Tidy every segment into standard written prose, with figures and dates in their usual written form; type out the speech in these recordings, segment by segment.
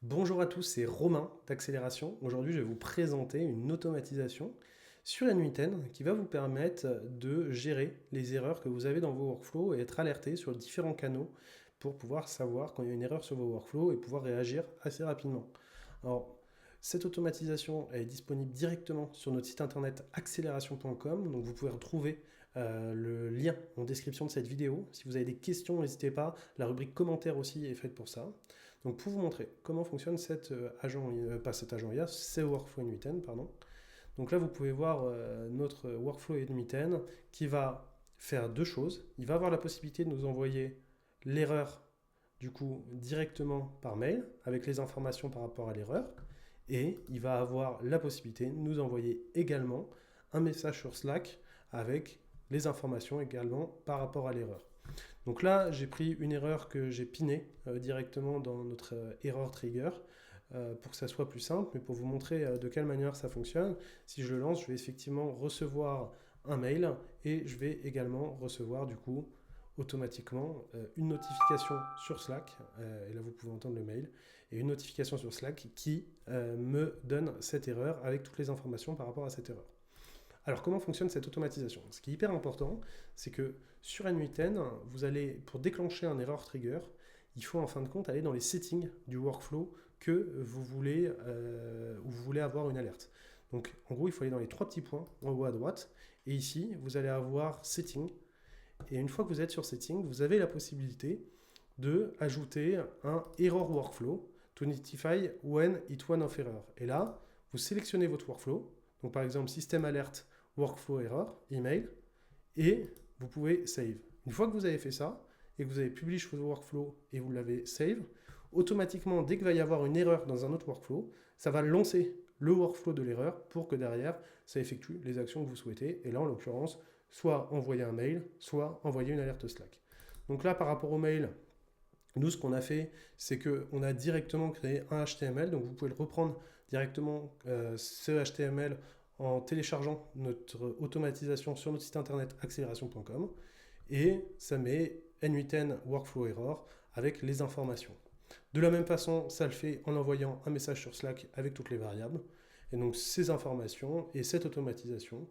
Bonjour à tous, c'est Romain d'Accélération. Aujourd'hui, je vais vous présenter une automatisation sur n8n qui va vous permettre de gérer les erreurs que vous avez dans vos workflows et être alerté sur différents canaux pour pouvoir savoir quand il y a une erreur sur vos workflows et pouvoir réagir assez rapidement. Alors, cette automatisation est disponible directement sur notre site internet accélération.com, donc vous pouvez retrouver le lien en description de cette vidéo. Si vous avez des questions, n'hésitez pas, la rubrique commentaires aussi est faite pour ça. Donc pour vous montrer comment fonctionne pas cet agent IA, c'est Workflow n8n, pardon. Donc là vous pouvez voir notre Workflow n8n qui va faire deux choses. Il va avoir la possibilité de nous envoyer l'erreur du coup directement par mail avec les informations par rapport à l'erreur et il va avoir la possibilité de nous envoyer également un message sur Slack avec les informations également par rapport à l'erreur. Donc là, j'ai pris une erreur que j'ai pinée directement dans notre error trigger pour que ça soit plus simple, mais pour vous montrer de quelle manière ça fonctionne. Si je le lance, je vais effectivement recevoir un mail et je vais également recevoir du coup automatiquement une notification sur Slack, et là vous pouvez entendre le mail, et une notification sur Slack qui me donne cette erreur avec toutes les informations par rapport à cette erreur. Alors comment fonctionne cette automatisation? Ce qui est hyper important, c'est que sur n8n, vous allez, pour déclencher un error trigger, il faut en fin de compte aller dans les settings du workflow que vous voulez, où vous voulez avoir une alerte. Donc en gros, il faut aller dans les trois petits points en haut à droite, et ici, vous allez avoir Settings, et une fois que vous êtes sur Settings, vous avez la possibilité de ajouter un Error Workflow to notify when it one of error. Et là, vous sélectionnez votre workflow, donc par exemple System Alert Workflow Error, Email, et vous pouvez Save. Une fois que vous avez fait ça, et que vous avez publié votre workflow et vous l'avez Save, automatiquement, dès qu'il va y avoir une erreur dans un autre workflow, ça va lancer le workflow de l'erreur pour que derrière, ça effectue les actions que vous souhaitez. Et là, en l'occurrence, soit envoyer un mail, soit envoyer une alerte Slack. Donc là, par rapport au mail, nous, ce qu'on a fait, c'est qu'on a directement créé un HTML. Donc vous pouvez le reprendre directement, ce HTML, en téléchargeant notre automatisation sur notre site internet accélération.com. Et ça met n8n Workflow Error avec les informations. De la même façon, ça le fait en envoyant un message sur Slack avec toutes les variables. Et donc ces informations et cette automatisation,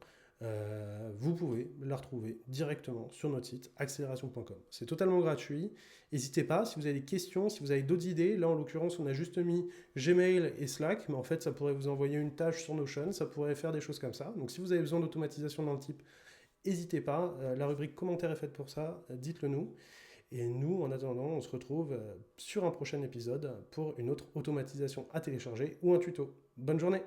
vous pouvez la retrouver directement sur notre site accélération.com. C'est totalement gratuit. N'hésitez pas, si vous avez des questions, si vous avez d'autres idées, là en l'occurrence on a juste mis Gmail et Slack, mais en fait ça pourrait vous envoyer une tâche sur Notion, ça pourrait faire des choses comme ça. Donc si vous avez besoin d'automatisation dans le type, n'hésitez pas, la rubrique commentaires est faite pour ça, dites-le nous. Et nous, en attendant, on se retrouve sur un prochain épisode pour une autre automatisation à télécharger ou un tuto. Bonne journée!